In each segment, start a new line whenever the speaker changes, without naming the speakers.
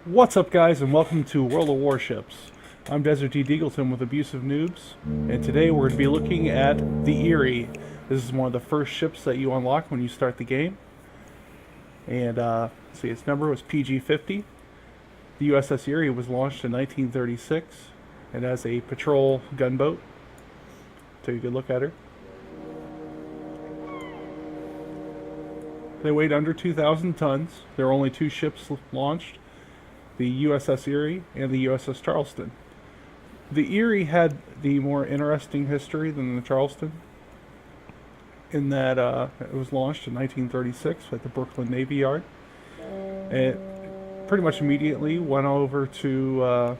What's up, guys, and welcome to World of Warships. I'm Desert D. Deagleton with Abusive Noobs, and today we're going to be looking at the Erie. This is one of the first ships that you unlock when you start the game. And, see, its number was PG-50. The USS Erie was launched in 1936. It has a patrol gunboat. Take a good look at her. They weighed under 2,000 tons. There were only two ships launched, the USS Erie and the USS Charleston. The Erie had the more interesting history than the Charleston, in that it was launched in 1936 at the Brooklyn Navy Yard. It pretty much immediately went over to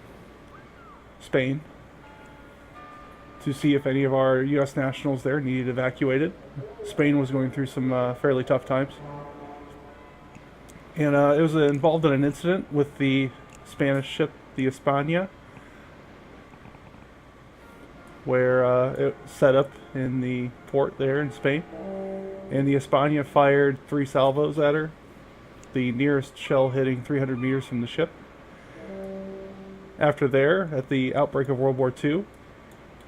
Spain to see if any of our U.S. nationals there needed evacuated. Spain was going through some fairly tough times. And it was involved in an incident with the Spanish ship, the España, where it set up in the port there in Spain. And the España fired 3 salvos at her, the nearest shell hitting 300 meters from the ship. After there, at the outbreak of World War II,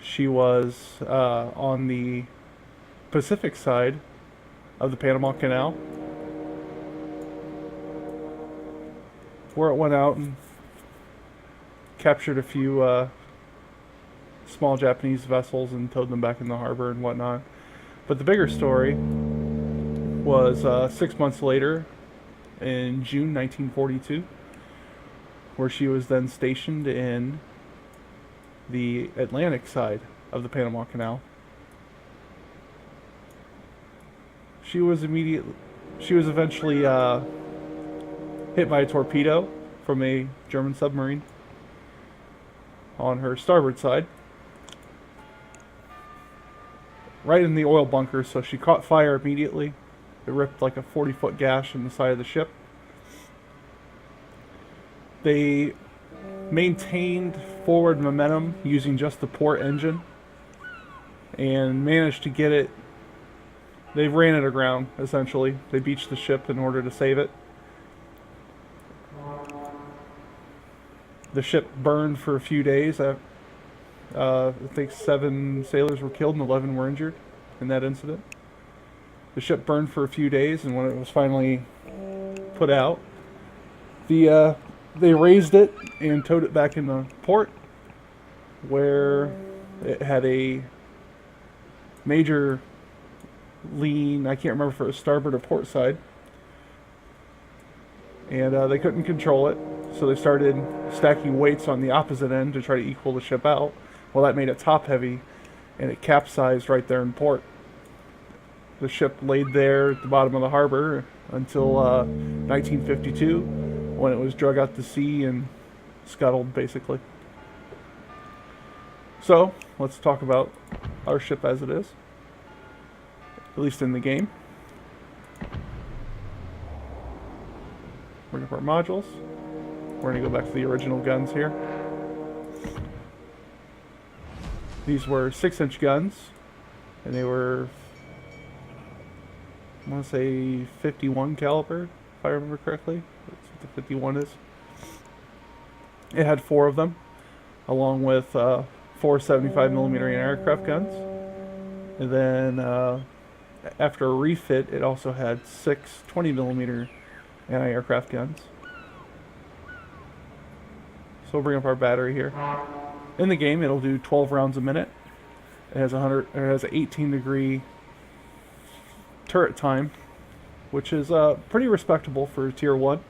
she was on the Pacific side of the Panama Canal, where it went out and captured a few small Japanese vessels and towed them back in the harbor and whatnot. But the bigger story was 6 months later, in June 1942, where she was then stationed in the Atlantic side of the Panama Canal. She was eventually hit by a torpedo from a German submarine on her starboard side, right in the oil bunker, so she caught fire immediately. It ripped like a 40-foot gash in the side of the ship. They maintained forward momentum using just the port engine and managed to get it. They ran it aground, essentially. They beached the ship in order to save it. The ship burned for a few days. I think 7 sailors were killed and 11 were injured in that incident. The ship burned for a few days, and when it was finally put out, they raised it and towed it back into port, where it had a major lean. I can't remember if it was starboard or port side. And they couldn't control it, so they started stacking weights on the opposite end to try to equal the ship out. Well, that made it top heavy, and it capsized right there in port. The ship laid there at the bottom of the harbor until 1952, when it was drug out to sea and scuttled, basically. So, let's talk about our ship as it is, at least in the game. Bring up our modules. We're going to go back to the original guns here. These were 6-inch guns, and they were, I want to say, 51 caliber, if I remember correctly. That's what the 51 is. It had 4 of them, along with 4 75mm aircraft guns. And then, after a refit, it also had 6 20mm anti-aircraft guns. So we'll bring up our battery here. In the game, it'll do 12 rounds a minute. It has an 18-degree turret time, which is pretty respectable for Tier 1.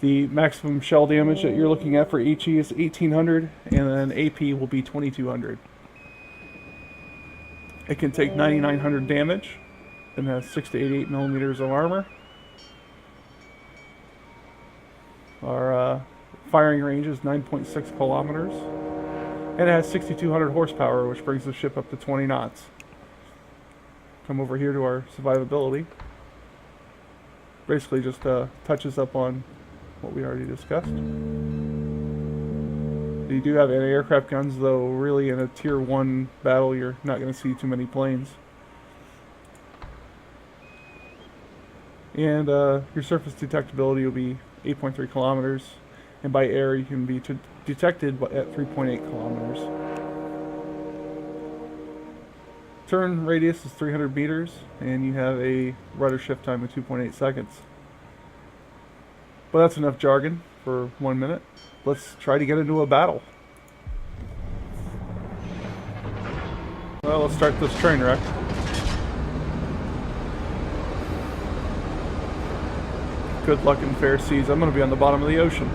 The maximum shell damage that you're looking at for HE is 1,800, and then AP will be 2,200. It can take 9,900 damage, and has 6 to 88 millimeters of armor. Our firing range is 9.6 kilometers, and it has 6,200 horsepower, which brings the ship up to 20 knots. Come over here to our survivability. Basically just touches up on what we already discussed. You do have anti-aircraft guns, though really in a Tier 1 battle you're not going to see too many planes. And your surface detectability will be 8.3 kilometers. and by air you can be detected at 3.8 kilometers. Turn radius is 300 meters, and you have a rudder shift time of 2.8 seconds. But that's enough jargon for 1 minute. Let's try to get into a battle. Well, let's start this train wreck. Good luck in fair seas. I'm going to be on the bottom of the ocean.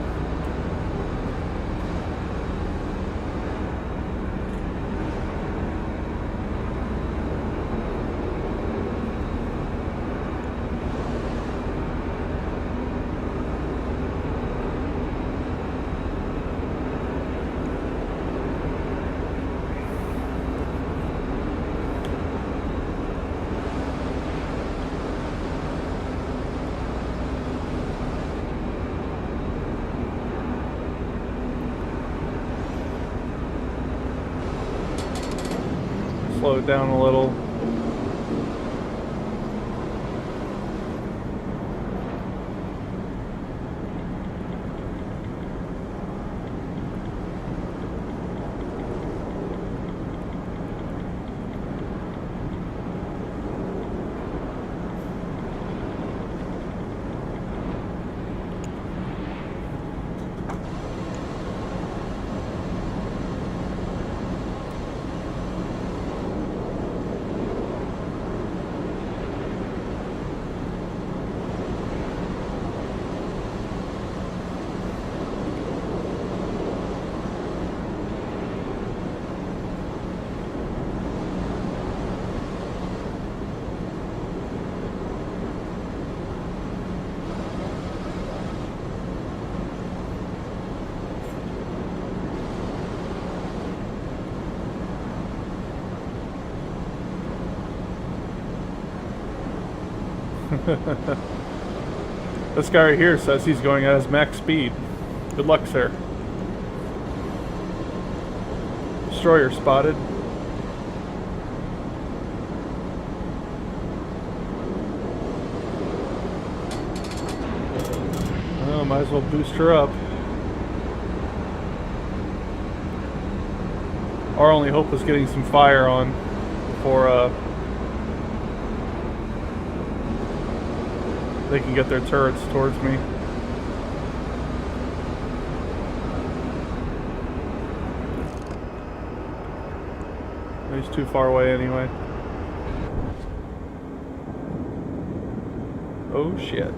Slow it down a little. This guy right here says he's going at his max speed. Good luck, sir. Destroyer spotted. Oh, might as well boost her up. Our only hope was getting some fire on before they can get their turrets towards me. He's too far away anyway. Oh shit.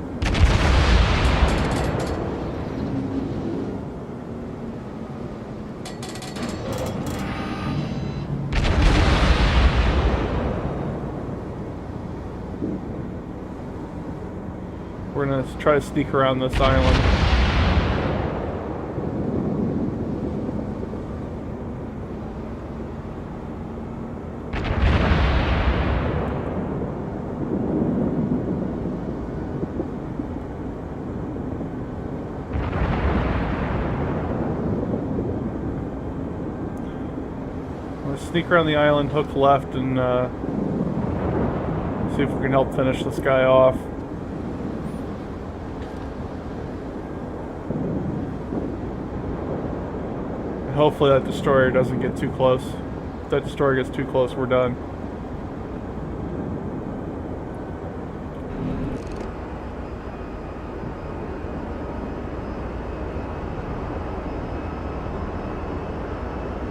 We're gonna try to sneak around this island. Let's sneak around the island, hook left, and see if we can help finish this guy off. Hopefully that destroyer doesn't get too close. If that destroyer gets too close, we're done.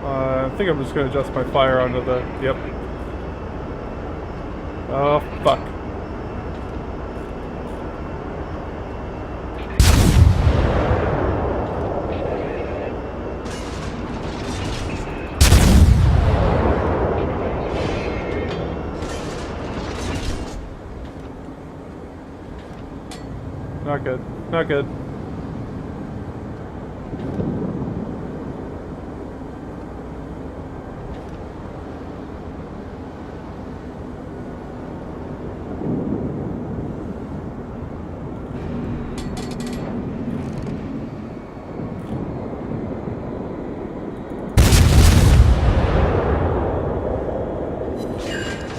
I think I'm just going to adjust my fire onto the... Yep. Oh, fuck. Not good. Not good.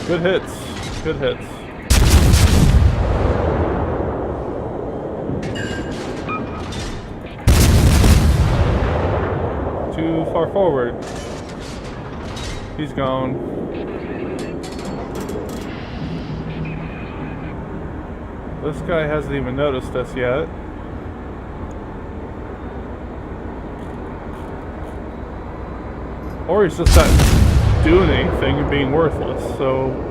Good hits. Good hits. too far forward. He's gone. This guy hasn't even noticed us yet. Or he's just not doing anything and being worthless, so...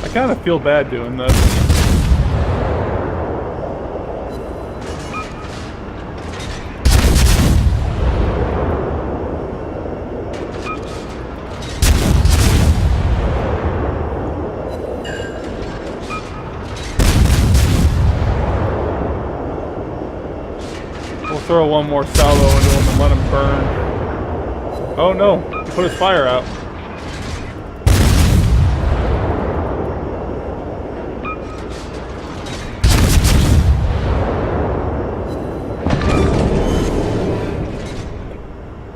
I kind of feel bad doing this. We'll throw one more salvo into him and let him burn. Oh no, he put his fire out.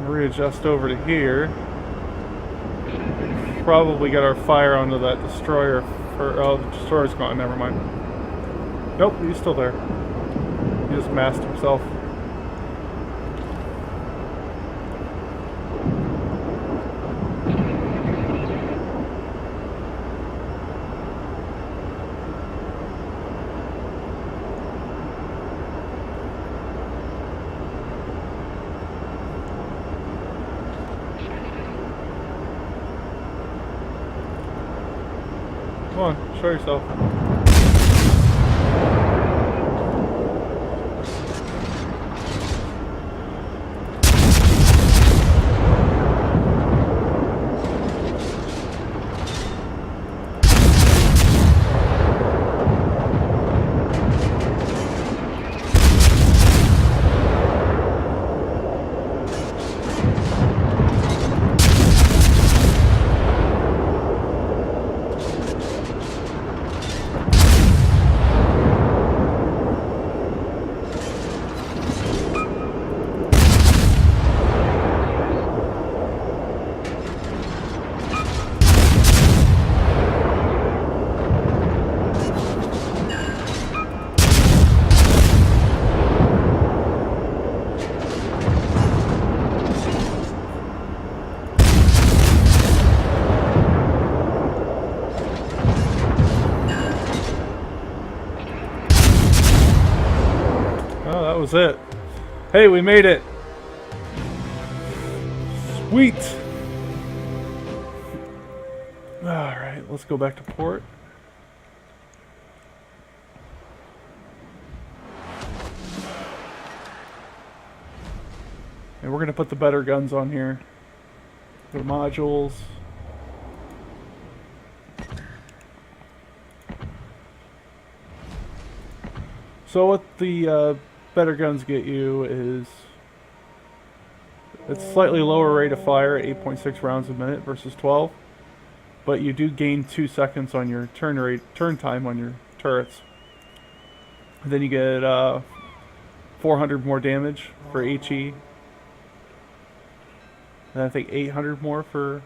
Readjust over to here. Probably got our fire onto that destroyer. Oh, the destroyer's gone. Never mind. Nope, he's still there. He just masked himself. Come on, show yourself. That was it. Hey, we made it. Sweet. Alright, let's go back to port. And we're going to put the better guns on here. The modules. So what the better guns get you is it's slightly lower rate of fire at 8.6 rounds a minute versus 12, but you do gain 2 seconds on your turn time on your turrets. And then you get 400 more damage for HE, and I think 800 more for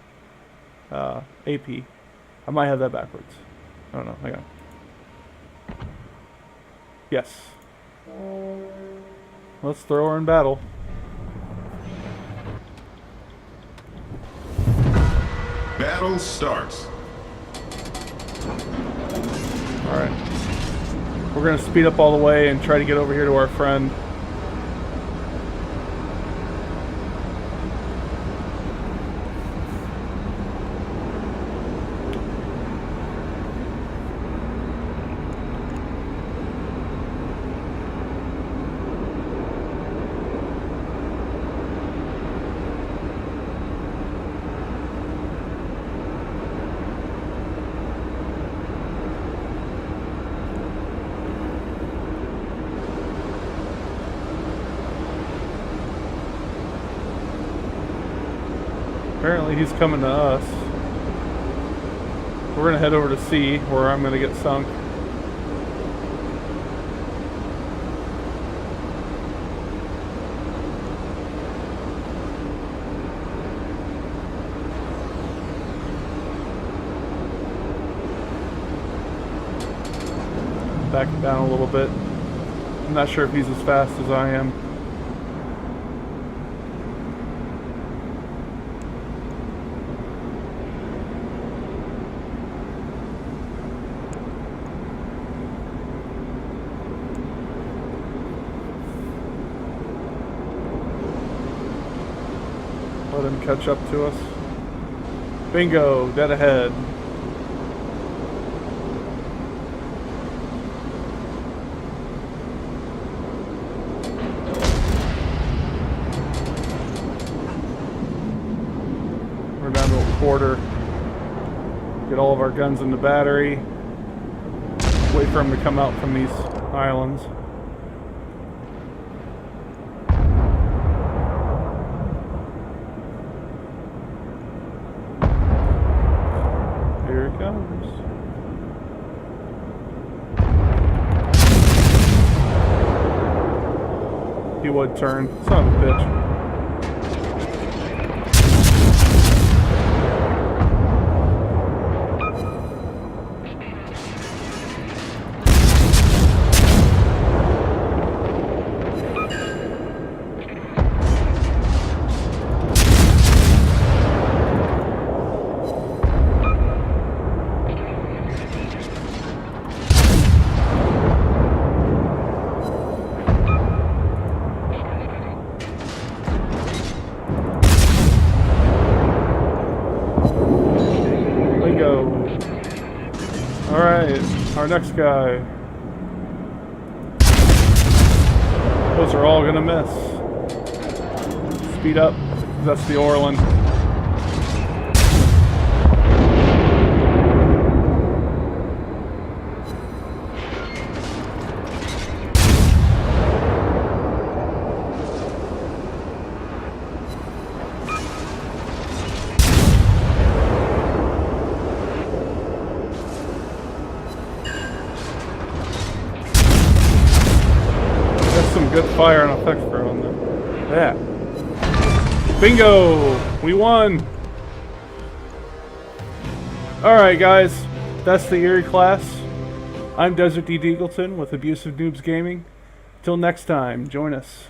AP. I might have that backwards. I don't know. Hang on. Yes. Let's throw her in battle.
Battle starts.
Alright. We're going to speed up all the way and try to get over here to our friend. Apparently he's coming to us. We're gonna head over to C, where I'm gonna get sunk. Back it down a little bit. I'm not sure if he's as fast as I am. Let him catch up to us. Bingo, dead ahead. We're down to a quarter. Get all of our guns in the battery. Wait for him to come out from these islands. Here it comes. He would turn. Son of a bitch. Alright, our next guy. Those are all gonna miss. Speed up. That's the Orland. Some good fire and effects for on there. Yeah. Bingo! We won! Alright guys, that's the Erie class. I'm Desert D. Deagleton with Abusive Noobs Gaming. Till next time, join us.